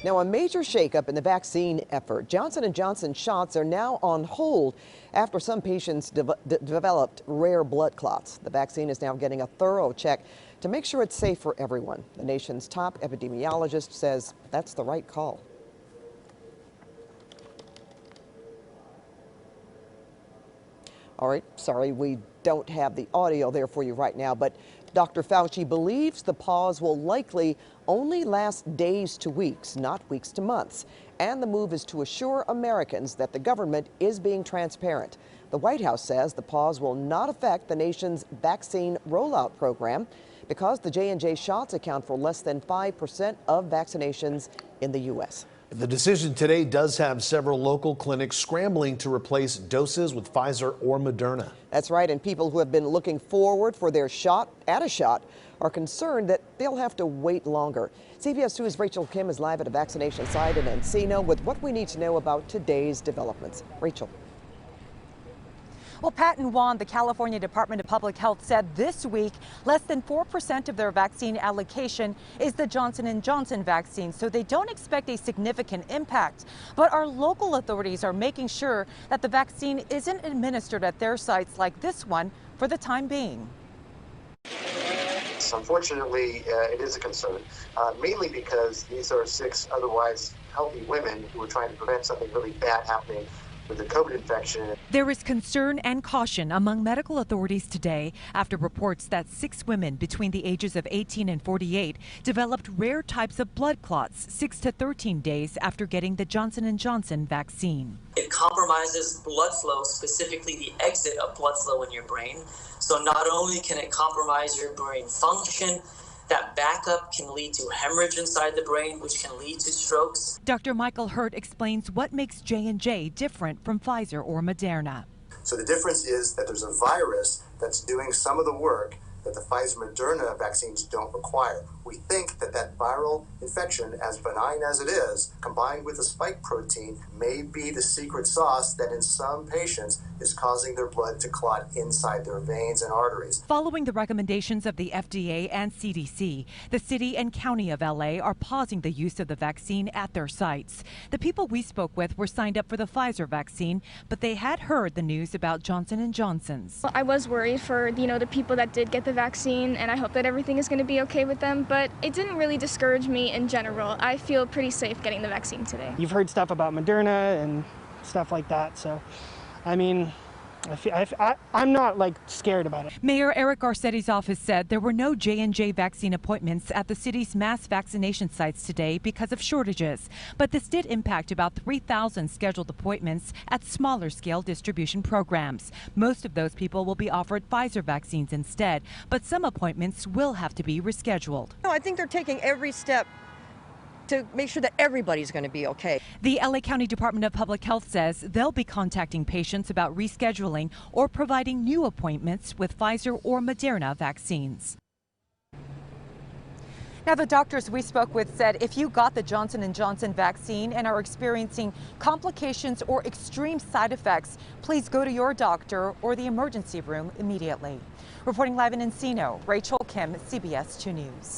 Now, a major shakeup in the vaccine effort. Johnson & Johnson shots are now on hold after some patients developed rare blood clots. The vaccine is now getting a thorough check to make sure it's safe for everyone. The nation's top epidemiologist says that's the right call. All right, sorry, we don't have the audio there for you right now, but Dr. Fauci believes the pause will likely only last days to weeks, not weeks to months. And the move is to assure Americans that the government is being transparent. The White House says the pause will not affect the nation's vaccine rollout program because the J&J shots account for less than 5% of vaccinations in the U.S. The decision today does have several local clinics scrambling to replace doses with Pfizer or Moderna. That's right, and people who have been looking forward for their shot are concerned that they'll have to wait longer. CBS 2's Rachel Kim is live at a vaccination site in Encino with what we need to know about today's developments. Rachel. Well, Pat and Juan, the California Department of Public Health said this week less than 4% of their vaccine allocation is the Johnson & Johnson vaccine, so they don't expect a significant impact. But our local authorities are making sure that the vaccine isn't administered at their sites like this one for the time being. Unfortunately, it is a concern, mainly because these are 6 otherwise healthy women who are trying to prevent something really bad happening with the COVID infection. There is concern and caution among medical authorities today after reports that 6 women between the ages of 18 and 48 developed rare types of blood clots 6 to 13 days after getting the Johnson & Johnson vaccine. It compromises blood flow, specifically the exit of blood flow in your brain. So not only can it compromise your brain function, that backup can lead to hemorrhage inside the brain, which can lead to strokes. Dr. Michael Hurt explains what makes J&J different from Pfizer or Moderna. So the difference is that there's a virus that's doing some of the work that the Pfizer-Moderna vaccines don't require. We think that that viral infection, as benign as it is, combined with the spike protein, may be the secret sauce that in some patients is causing their blood to clot inside their veins and arteries. Following the recommendations of the FDA and CDC, the city and county of LA are pausing the use of the vaccine at their sites. The people we spoke with were signed up for the Pfizer vaccine, but they had heard the news about Johnson & Johnson's. I was worried for, the people that did get the vaccine, and I hope that everything is going to be okay with them, but it didn't really discourage me in general. I feel pretty safe getting the vaccine today. You've heard stuff about Moderna and stuff like that, so I mean, I'm not scared about it. Mayor Eric Garcetti's office said there were no J&J vaccine appointments at the city's mass vaccination sites today because of shortages. But this did impact about 3,000 scheduled appointments at smaller scale distribution programs. Most of those people will be offered Pfizer vaccines instead, but some appointments will have to be rescheduled. No, I think they're taking every step to make sure that everybody's going to be okay. The LA County Department of Public Health says they'll be contacting patients about rescheduling or providing new appointments with Pfizer or Moderna vaccines. Now, the doctors we spoke with said if you got the Johnson & Johnson vaccine and are experiencing complications or extreme side effects, please go to your doctor or the emergency room immediately. Reporting live in Encino, Rachel Kim, CBS 2 News.